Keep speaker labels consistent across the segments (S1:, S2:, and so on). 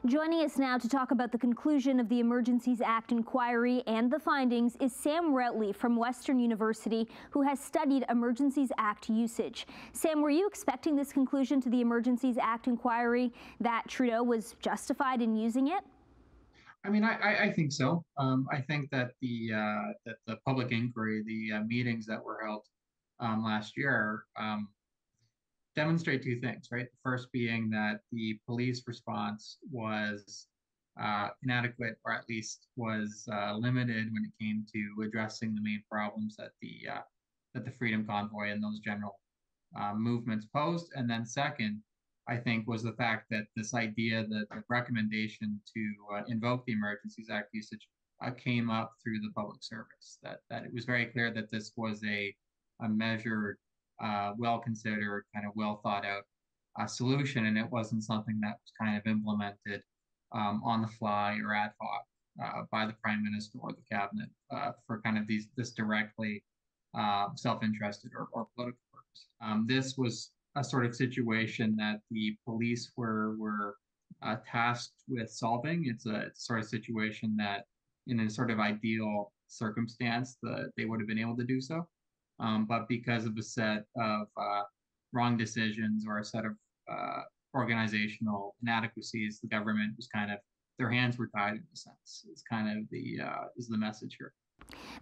S1: Joining us now to talk about the conclusion of the Emergencies Act inquiry and the findings is Sam Routley from Western University, who has studied Emergencies Act usage. Sam, were you expecting this conclusion to the Emergencies Act inquiry, that Trudeau was justified in using it?
S2: I mean, I think so. I think that the public inquiry, the meetings that were held last year, demonstrate two things, right? The first being that the police response was inadequate, or at least was limited when it came to addressing the main problems that the Freedom Convoy and those general movements posed. And then second, I think, was the fact that this idea that the recommendation to invoke the Emergencies Act usage came up through the public service. That it was very clear that this was a measured, well considered, kind of well thought out solution, and it wasn't something that was kind of implemented on the fly or ad hoc by the prime minister or the cabinet for kind of this directly self-interested or political purpose. This was a sort of situation that the police were tasked with solving. It's a sort of situation that, in a sort of ideal circumstance, they would have been able to do so. But because of a set of wrong decisions or a set of organizational inadequacies, the government was kind of, their hands were tied in a sense. It's kind of is the message here.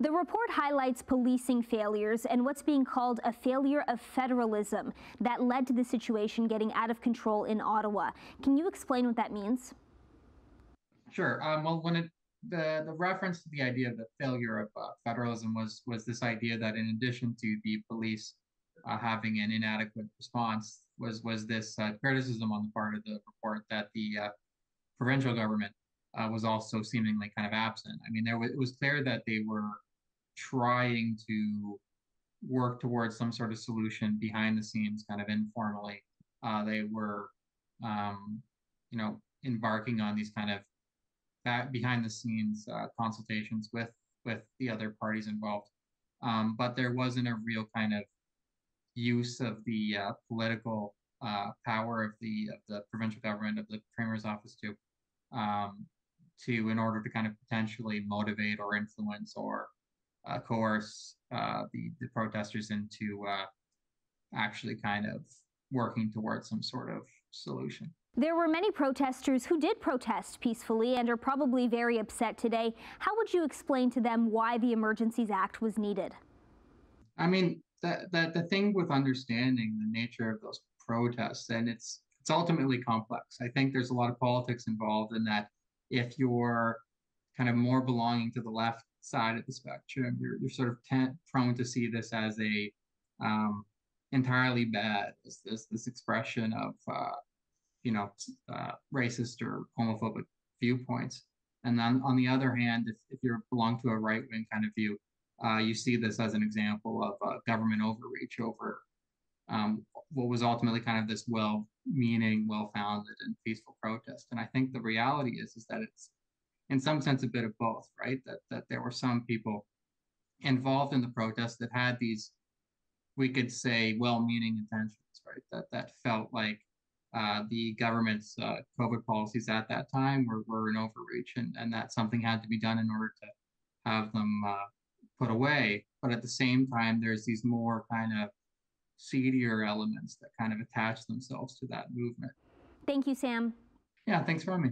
S1: The report highlights policing failures and what's being called a failure of federalism that led to the situation getting out of control in Ottawa. Can you explain what that means?
S2: Sure. Well, the reference to the idea of the failure of federalism was this idea that, in addition to the police having an inadequate response, was this criticism on the part of the report that the provincial government was also seemingly kind of absent. I mean, it was clear that they were trying to work towards some sort of solution behind the scenes, kind of informally. They were, embarking on these kind of behind the scenes consultations with the other parties involved. But there wasn't a real kind of use of the political power of the provincial government, of the premier's office um, in order to kind of potentially motivate or influence or coerce the protesters into actually kind of working towards some sort of solution.
S1: There were many protesters who did protest peacefully and are probably very upset today. How would you explain to them why the Emergencies Act was needed?
S2: I mean, the thing with understanding the nature of those protests, and it's ultimately complex. I think there's a lot of politics involved in that. If you're kind of more belonging to the left side of the spectrum, you're sort of prone to see this as a entirely bad, this expression of racist or homophobic viewpoints. And then on the other hand, if you belong to a right wing kind of view, you see this as an example of government overreach over what was ultimately kind of this well-meaning, well-founded, and peaceful protest. And I think the reality is that it's, in some sense, a bit of both, right? That there were some people involved in the protest that had these, we could say, well-meaning intentions, right? That felt like the government's COVID policies at that time were an overreach, and that something had to be done in order to have them put away. But at the same time, there's these more kind of seedier elements that kind of attach themselves to that movement.
S1: Thank you, Sam.
S2: Yeah, thanks for having me.